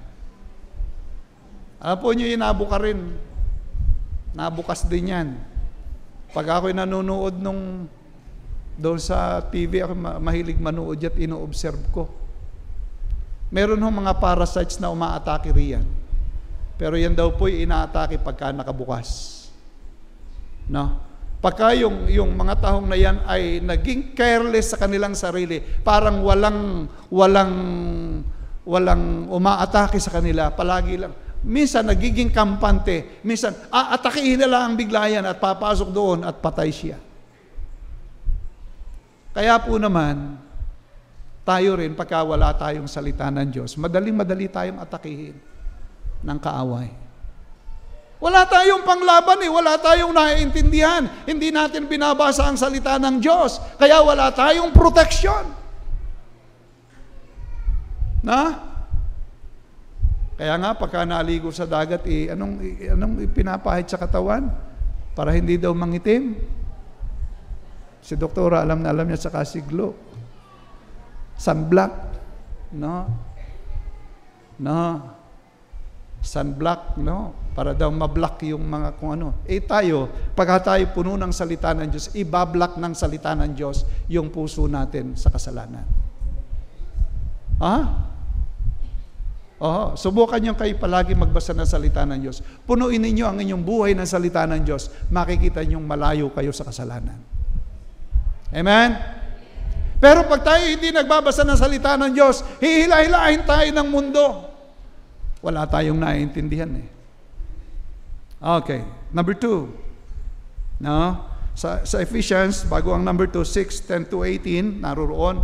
S1: Alam po nyo, inabuka rin. Nabukas din yan. Pag ako'y nanonood doon sa TV, ako mahilig manood at ino-observe ko. Meron hong mga parasites na umaatake riyan. Pero yan daw po'y inaatake pagka nakabukas. No? Pagka yung mga tahong na yan ay naging careless sa kanilang sarili, parang walang umaatake sa kanila, palagi lang. Minsan nagiging kampante, minsan aatakihin nila ang biglayan at papasok doon at patay siya. Kaya po naman, tayo rin pagka wala tayong salita ng Diyos, madaling-madali tayong atakihin ng kaaway. Wala tayong panglaban wala tayong naiintindihan. Hindi natin binabasa ang salita ng Diyos, kaya wala tayong proteksyon. Na? Kaya nga, pagka naligo sa dagat, anong ipinapahid sa katawan? Para hindi daw mangitim. Si doktora, alam niya sa kasiglo. Sunblock. No? Sunblock, no? Para daw mablock yung mga kung ano. Tayo, pagka tayo puno ng salita ng Diyos, ibablock ng salita ng Diyos yung puso natin sa kasalanan. Subukan nyo kayo palagi magbasa ng salita ng Diyos. Punuin ninyo ang inyong buhay ng salita ng Diyos. Makikita nyong malayo kayo sa kasalanan. Amen? Pero pag tayo hindi nagbabasa ng salita ng Diyos, hihila-hilahin tayo ng mundo. Wala tayong naiintindihan Okay. Number 2. No? Sa Ephesians, bago ang number 2, 6:10-18, naroon,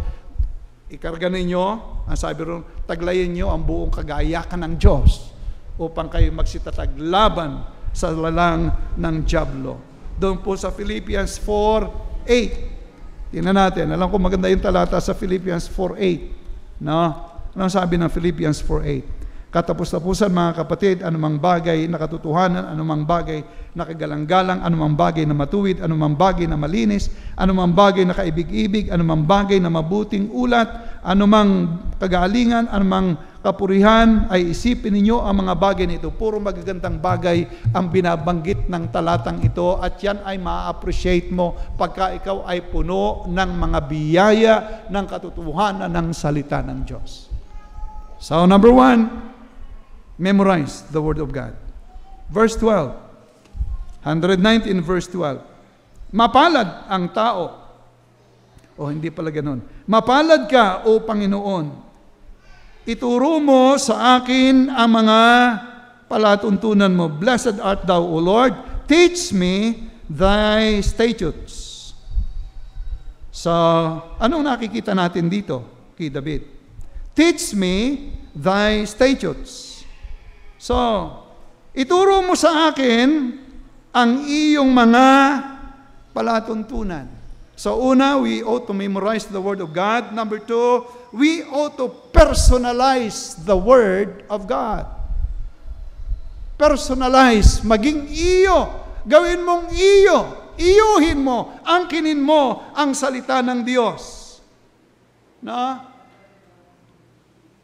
S1: ikarga ninyo, ang sabi ron, taglayin nyo ang buong kagayakan ng Diyos upang kayo magsitatag laban sa lalang ng dyablo. Doon po sa Philippians 4:8. Tingnan natin. Alam ko maganda yung talata sa Philippians 4:8. No? Anong sabi ng Philippians 4:8? Katapos-tapusan mga kapatid, anumang bagay na katotohanan, anumang bagay na kagalang-galang, anumang bagay na matuwid, anumang bagay na malinis, anumang bagay na kaibig-ibig, anumang bagay na mabuting ulat, anumang kagalingan, anumang kapurihan, ay isipin ninyo ang mga bagay nito. Puro magagandang bagay ang binabanggit ng talatang ito at yan ay ma-appreciate mo pagka ikaw ay puno ng mga biyaya ng katotohanan ng salita ng Diyos. So number 1, memorize the Word of God. Verse 12. 119 verse 12. Mapalad ang tao. Hindi pala ganun. Mapalad ka, O Panginoon. Ituro mo sa akin ang mga palatuntunan mo. Blessed art thou, O Lord. Teach me thy statutes. So, anong nakikita natin dito kay David? Teach me thy statutes. So, ituro mo sa akin ang iyong mga palatuntunan. So, una, we ought to memorize the Word of God. Number 2, we ought to personalize the Word of God. Personalize, maging iyo. Gawin mong iyo. Iyuhin mo, angkinin mo ang salita ng Diyos. No?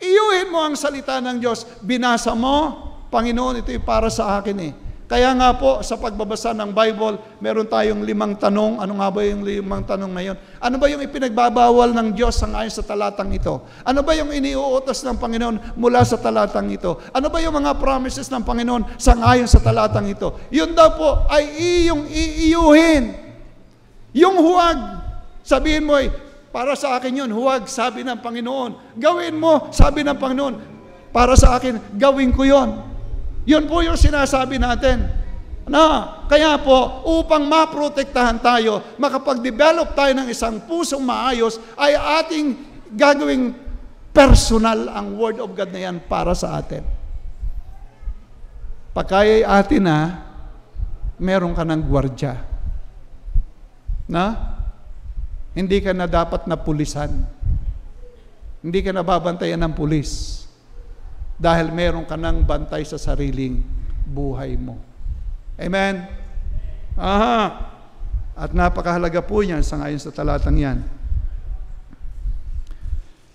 S1: Iyuhin mo ang salita ng Diyos. Binasa mo, Panginoon, ito'y para sa akin Kaya nga po, sa pagbabasa ng Bible, meron tayong 5 tanong. Ano nga ba yung 5 tanong na yun? Ano ba yung ipinagbabawal ng Diyos sangayon sa talatang ito? Ano ba yung iniuutos ng Panginoon mula sa talatang ito? Ano ba yung mga promises ng Panginoon sangayon sa talatang ito? Yun daw po ay iyong iiyuhin. Yung huwag, sabihin mo para sa akin yun, huwag, sabi ng Panginoon. Gawin mo, sabi ng Panginoon. Para sa akin, gawin ko yun. Yun po yung sinasabi natin. Kaya po, upang maprotektahan tayo, makapag-develop tayo ng isang pusong maayos, ay ating gagawing personal ang Word of God na yan para sa atin. Pagkaya'y atin meron ka ng gwardya. Hindi ka na dapat na pulisan. Hindi ka na babantayan ng pulis. Dahil meron ka ng bantay sa sariling buhay mo. Amen? At napakahalaga po yan sa ngayon sa talatang yan.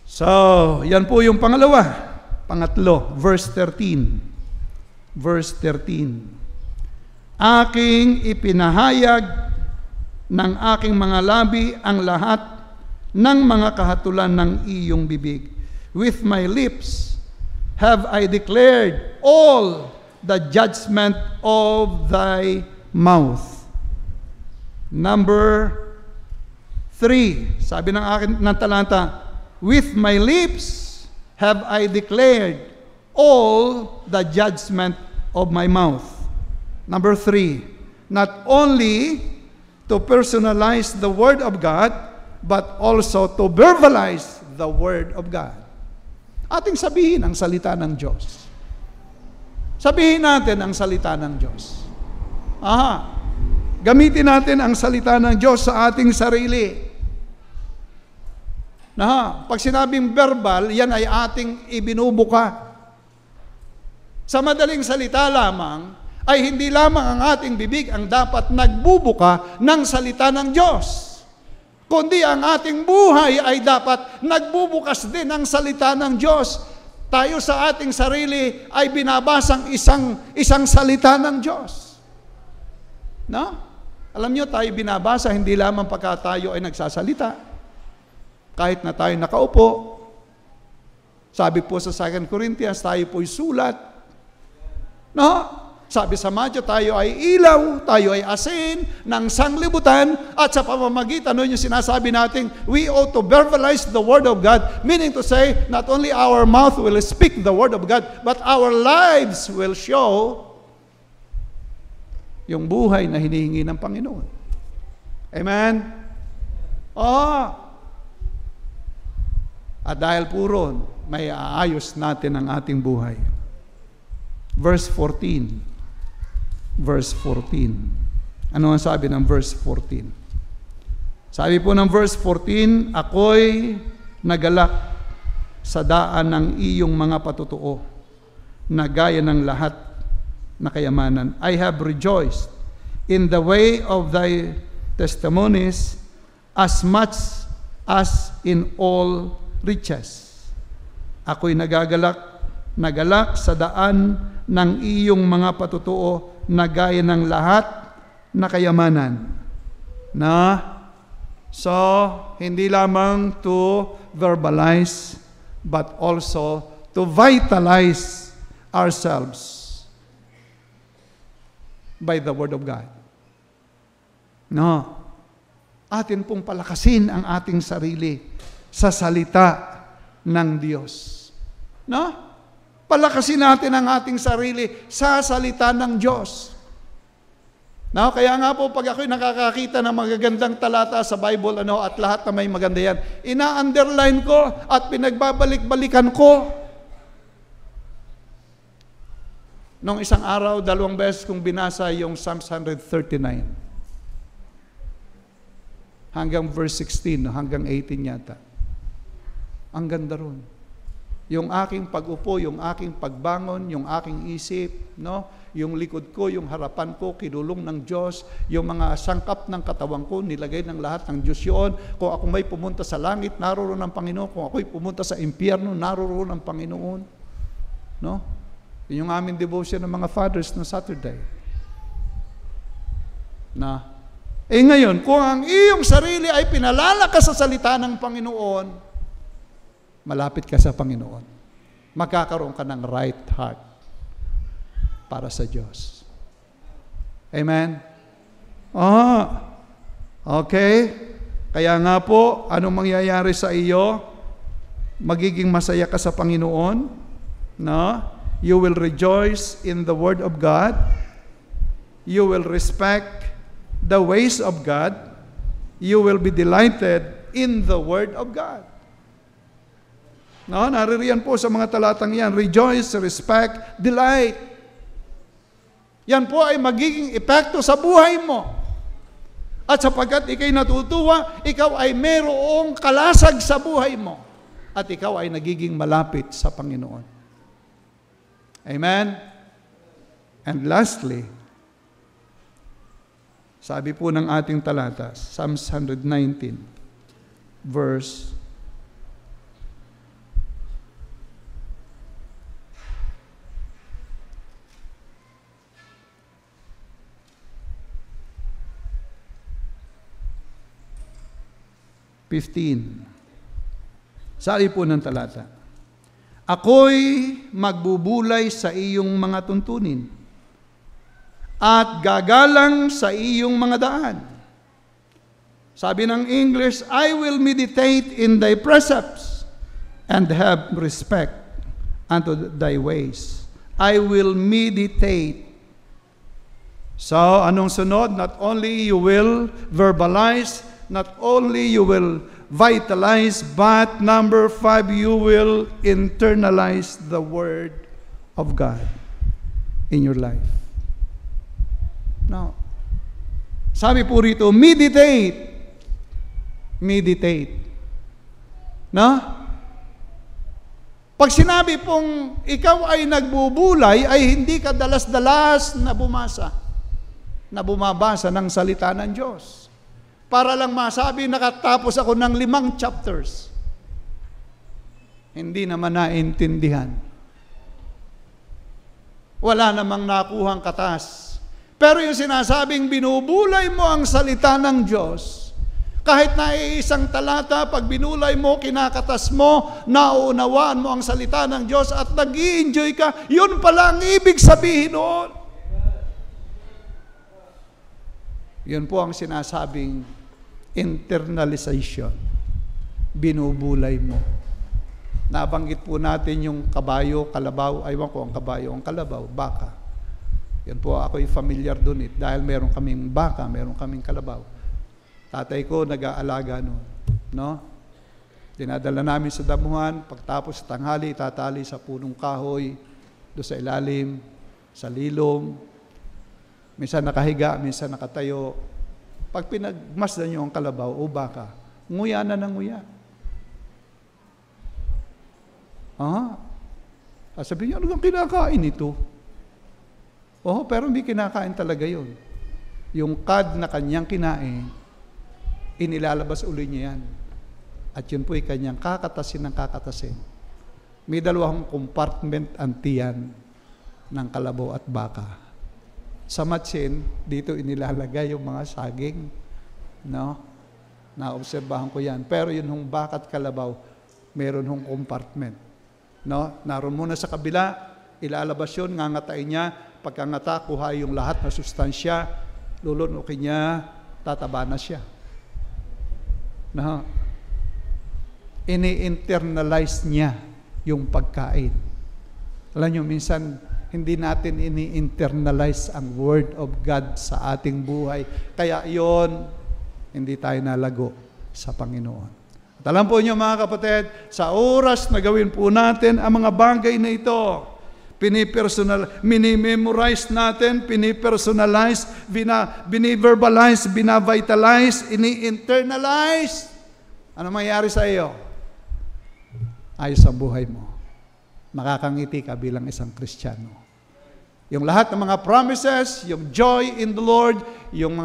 S1: So, yan po yung pangalawa. Pangatlo, verse 13. Verse 13. Aking ipinahayag ng aking mga labi ang lahat ng mga kahatulan ng iyong bibig. With my lips have I declared all the judgment of thy mouth. Number 3, sabi ng akin ng talata, with my lips have I declared all the judgment of my mouth. Number 3, not only to personalize the Word of God, but also to verbalize the Word of God. Ating sabihin ang salita ng Diyos. Sabihin natin ang salita ng Diyos. Gamitin natin ang salita ng Diyos sa ating sarili. Pag sinabing verbal, yan ay ating ibinubuka. Sa madaling salita lamang, ay hindi lamang ang ating bibig ang dapat nagbubuka ng salita ng Diyos, kundi ang ating buhay ay dapat nagbubukas din ng salita ng Diyos. Tayo sa ating sarili ay binabasang isang salita ng Diyos. Alam nyo, tayo binabasa hindi lamang pagka tayo ay nagsasalita. Kahit na tayo nakaupo, sabi po sa 2 Corinthians, tayo po'y sulat. Sabi sa Matthew, tayo ay ilaw, tayo ay asin ng sanglibutan, at sa pamamagitan nun yung sinasabi natin, we ought to verbalize the Word of God, meaning to say, not only our mouth will speak the Word of God, but our lives will show yung buhay na hinihingi ng Panginoon. Amen? At dahil po ron, may aayos natin ang ating buhay. Verse 14. Verse 14. Ano ang sabi ng verse 14? Sabi po ng verse 14, ako'y nagalak sa daan ng iyong mga patutuo, na gaya ng lahat na kayamanan. I have rejoiced in the way of thy testimonies as much as in all riches. Ako'y nagalak sa daan ng iyong mga patutuo na gaya ng lahat na kayamanan. So, hindi lamang to verbalize, but also to vitalize ourselves by the Word of God. Atin pong palakasin ang ating sarili sa salita ng Diyos. Palakasin natin ang ating sarili sa salita ng Diyos. Kaya nga po, pag ako'y nakakakita ng magagandang talata sa Bible, at lahat na may maganda yan, ina-underline ko at pinagbabalik-balikan ko. Nung isang araw, 2 beses kong binasa yung Psalms 139. Hanggang verse 16, hanggang 18 yata. Ang ganda ron. Yung aking pag-upo, yung aking pagbangon, yung aking isip, yung likod ko, yung harapan ko, kinulong ng Diyos, yung mga sangkap ng katawan ko, nilagay ng lahat ng Diyos yun. Kung ako may pumunta sa langit, naroon ang Panginoon. Kung ako'y pumunta sa impyerno, naroon ang Panginoon. Yung aming devotion ng mga fathers na Saturday. Ngayon, kung ang iyong sarili ay pinalalakas sa salita ng Panginoon, malapit ka sa Panginoon. Magkakaroon ka ng right heart para sa Diyos. Amen? Okay. Kaya nga po, anong mangyayari sa iyo? Magiging masaya ka sa Panginoon. You will rejoice in the Word of God. You will respect the ways of God. You will be delighted in the Word of God. Naririyan po sa mga talatang yan, rejoice, respect, delight. Yan po ay magiging epekto sa buhay mo. At sapagkat ikay natutuwa, ikaw ay mayroong kalasag sa buhay mo. At ikaw ay nagiging malapit sa Panginoon. Amen? And lastly, Sabi po ng ating talata, Psalms 119, verse 15. Sabi po ng talata, ako'y magbubulay sa iyong mga tuntunin at gagalang sa iyong mga daan. Sabi ng English, I will meditate in thy precepts and have respect unto thy ways. I will meditate. So, anong sunod? Not only you will verbalize, not only you will vitalize, but number 5, you will internalize the Word of God in your life. Now, sabi po rito, meditate. Meditate. No? Pag sinabi pong ikaw ay nagbubulay, ay hindi ka dalas-dalas na bumabasa ng salita ng Diyos. Para lang masabi, nakatapos ako ng 5 chapters. Hindi naman naintindihan. Wala namang nakuhang katas. Pero yung sinasabing binubulay mo ang salita ng Diyos, kahit na isang talata, pag binulay mo, kinakatas mo, nauunawaan mo ang salita ng Diyos at nag-i-enjoy ka, yun pala ang ibig sabihin noon. Yun po ang sinasabing internalization. Binubulay mo. Nabanggit po natin yung kabayo, kalabaw, aywan ko ang kabayo, ang kalabaw, baka. Yan po, ako'y familiar dun dahil meron kaming baka, meron kaming kalabaw. Tatay ko nag-aalaga noon, no? Dinadala namin sa damuhan, pagtapos sa tanghali, tatali sa punong kahoy, doon sa ilalim, sa lilom. Minsan nakahiga, minsan nakatayo. Pag pinagmasdan niyo ang kalabaw o baka, nguya na ng nguya. Sabihin niyo, ano kang kinakain ito? Pero hindi kinakain talaga yun. Yung cud na kanyang kinain, inilalabas uli niya yan. At yun po'y kanyang kakatasin ng kakatasin. May 2 compartment ang tiyan ng kalabaw at baka. Sa matsin, dito inilalagay yung mga saging. No? Naobserbahan ko yan. Pero yun hong bakat kalabaw, meron hong compartment. No? Naroon muna sa kabila, ilalabas yun, ngangatain niya. Pagkangata, kuha yung lahat na sustansya, lulunukin niya, tataba na siya. No? Ini-internalize niya yung pagkain. Alam niyo, minsan, hindi natin ini-internalize ang Word of God sa ating buhay. Kaya yon, hindi tayo nalago sa Panginoon. At alam po niyo mga kapatid, sa oras na gawin po natin ang mga bagay na ito, minimemorize natin, pinipersonalize, biniverbalize, binavitalize, ini-internalize, ano mangyayari sa iyo? Ayos ang buhay mo. Makakangiti ka bilang isang Kristiyano. Yung lahat ng mga promises, yung joy in the Lord, yung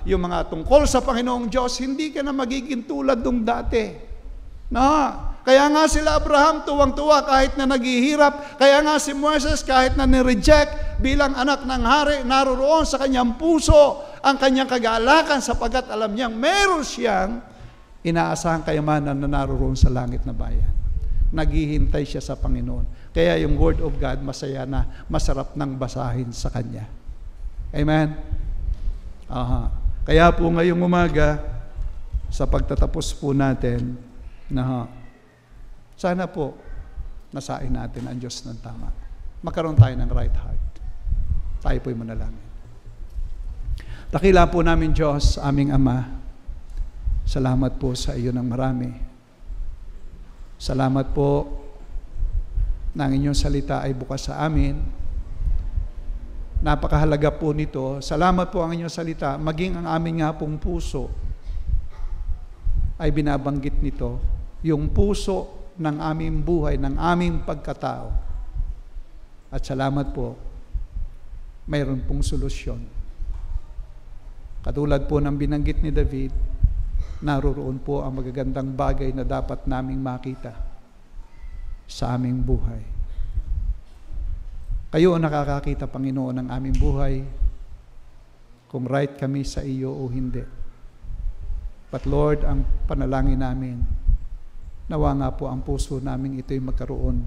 S1: mga tungkol sa Panginoong Diyos, hindi ka na magiging tulad nung dati. No? Kaya nga sila Abraham tuwang-tuwa kahit na naghihirap. Kaya nga si Moses kahit na nireject bilang anak ng hari, naroroon sa kanyang puso ang kanyang kagalakan sapagkat alam niyang meron siyang inaasahang kayamanan na naroroon sa langit na bayan. Naghihintay siya sa Panginoon. Kaya yung Word of God, masaya na, masarap nang basahin sa Kanya. Amen? Kaya po ngayong umaga, sa pagtatapos po natin, sana po, nasain natin ang Diyos ng tama. Magkaroon tayo ng right heart. Tayo po'y manalangin. Dakila po namin Diyos, aming Ama, salamat po sa iyo ng marami. Salamat po na ang inyong salita ay bukas sa amin. Napakahalaga po nito. Salamat po ang inyong salita, maging ang aming nga pong puso ay binabanggit nito. Yung puso ng aming buhay, ng aming pagkatao. At salamat po, mayroon pong solusyon. Katulad po ng binanggit ni David, naroon po ang magagandang bagay na dapat naming makita sa aming buhay. Kayo ang nakakakita, Panginoon, ng aming buhay, kung right kami sa iyo o hindi. But Lord, ang panalangin namin, nawa nga po ang puso namin ito'y magkaroon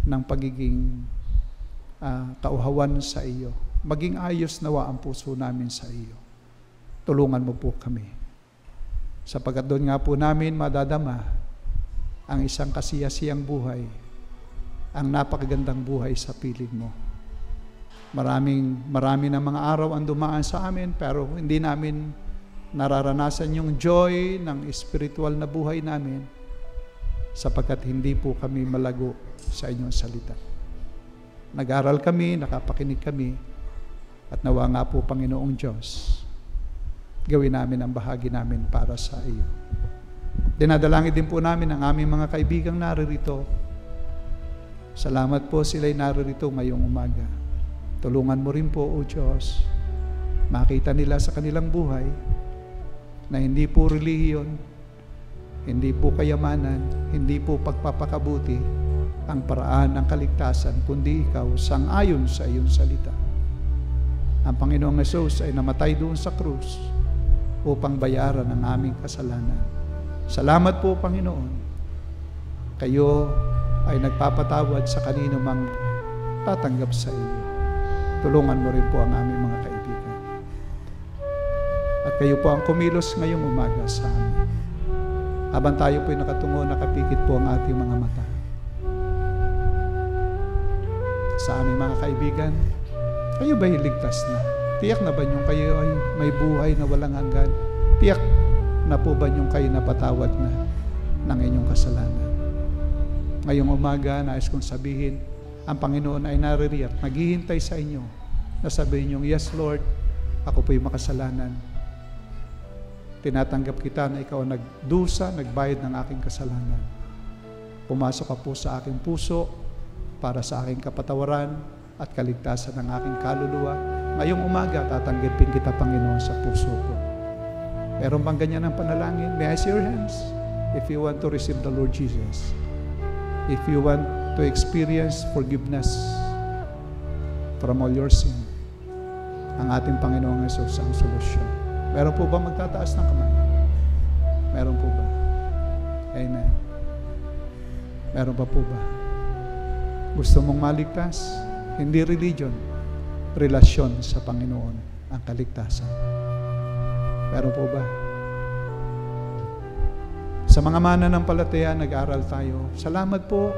S1: ng pagiging kauhawan sa iyo. Maging ayos nawa ang puso namin sa iyo. Tulungan mo po kami. Sapagkat doon nga po namin madadama ang isang kasiyasiyang buhay, ang napakagandang buhay sa piling mo. Marami na mga araw ang dumaan sa amin, pero hindi namin nararanasan yung joy ng spiritual na buhay namin sapagkat hindi po kami malago sa inyong salita. Nag-aral kami, nakapakinig kami, at nawa nga po, Panginoong Diyos, gawin namin ang bahagi namin para sa iyo. Dinadalangin din po namin ang aming mga kaibigang naririto. Salamat po sila'y naririto ngayong umaga. Tulungan mo rin po, O Diyos, makita nila sa kanilang buhay na hindi po relihiyon, hindi po kayamanan, hindi po pagpapakabuti ang paraan ng kaligtasan, kundi ikaw sang-ayon sa iyong salita. Ang Panginoong Hesus ay namatay doon sa krus upang bayaran ang aming kasalanan. Salamat po, Panginoon. Kayo ay nagpapatawad sa kanino mang tatanggap sa iyo. Tulungan mo rin po ang aming mga kaibigan. At kayo po ang kumilos ngayong umaga sa amin. Habang tayo po'y nakatungo, nakapikit po ang ating mga mata sa aming mga kaibigan. Kayo ba'y ligtas na? Tiyak na ba niyong kayo ay may buhay na walang hanggan? Tiyak na po ba niyong kayo napatawad na ng inyong kasalanan? Ngayong umaga, nais kong sabihin, ang Panginoon ay naririyak, naghihintay sa inyo na sabihin niyong, yes Lord, ako po'y makasalanan. Tinatanggap kita na ikaw nagdusa, nagbayad ng aking kasalanan. Pumasok ka po sa aking puso para sa aking kapatawaran at kaligtasan ng aking kaluluwa. Ngayong umaga, tatanggapin kita, Panginoon, sa puso ko. Meron bang ganyan ang panalangin? May I see your hands? If you want to receive the Lord Jesus, if you want to experience forgiveness from all your sin, ang ating Panginoong Hesus ang solusyon. Meron po ba magtataas ng kamay? Meron po ba? Amen. Meron pa po ba? Gusto mong maligtas? Hindi religion, relasyon sa Panginoon ang kaligtasan. Meron po ba? Sa mga mananampalataya, nag-aral tayo. Salamat po.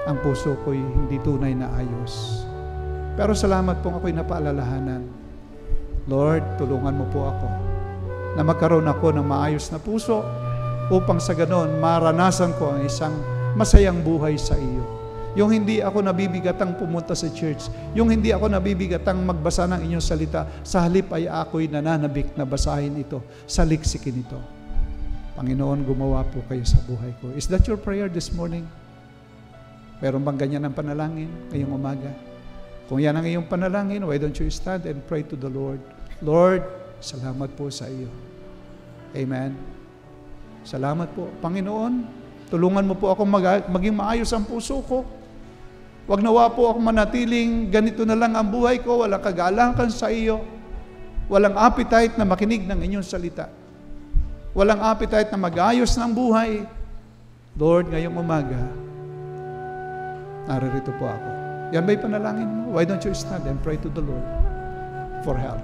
S1: Ang puso ko'y hindi tunay na ayos. Pero salamat po ako'y napaalalahanan. Lord, tulungan mo po ako na magkaroon ako ng maayos na puso upang sa ganon maranasan ko ang isang masayang buhay sa iyo. Yung hindi ako nabibigatang pumunta sa church, yung hindi ako nabibigatang magbasa ng inyong salita, sa halip ay ako'y nananabik na basahin ito, saliksikin ito. Panginoon, gumawa po kayo sa buhay ko. Is that your prayer this morning? Meron bang ganyan ang panalangin ngayong umaga? Kung yan ang iyong panalangin, why don't you stand and pray to the Lord? Lord, salamat po sa iyo. Amen. Salamat po. Panginoon, tulungan mo po ako maging maayos ang puso ko. Huwag nawa po ako manatiling ganito na lang ang buhay ko, walang kagalangan sa iyo, walang appetite na makinig ng inyong salita, walang appetite na mag-ayos ng buhay. Lord, ngayong umaga, naririto po ako. Yan ba'y panalangin mo? Why don't you stand and pray to the Lord for help?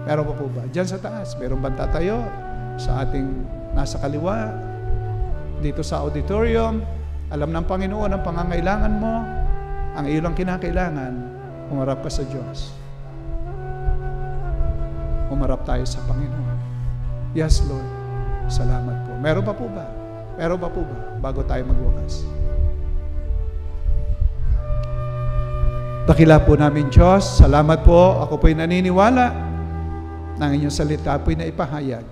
S1: Meron pa po ba? Diyan sa taas, meron bang tatayo sa ating nasa kaliwa, dito sa auditorium? Alam ng Panginoon ang pangangailangan mo, ang iyo lang kinakailangan, umarap ka sa Diyos. Umarap tayo sa Panginoon. Yes, Lord. Salamat po. Meron pa po ba? Meron pa po ba? Bago tayo magwakas. Dakila po namin Diyos, salamat po. Ako po'y naniniwala ng inyong salita po'y naipahayag.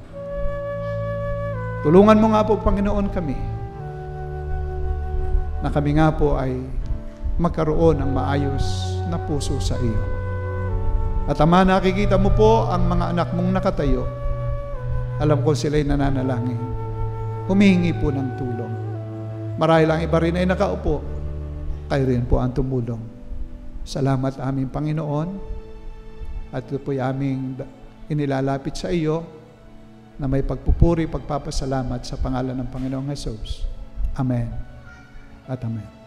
S1: Tulungan mo nga po, Panginoon, kami na kami nga po ay magkaroon ng maayos na puso sa iyo. At Ama, nakikita mo po ang mga anak mong nakatayo. Alam ko sila'y nananalangin. Humihingi po ng tulong. Marahil ang iba rin ay nakaupo. Kayo rin po ang tumulong. Salamat aming Panginoon. At ito po'y aming inilalapit sa iyo na may pagpupuri, pagpapasalamat sa pangalan ng Panginoong Jesus. Amen at amen.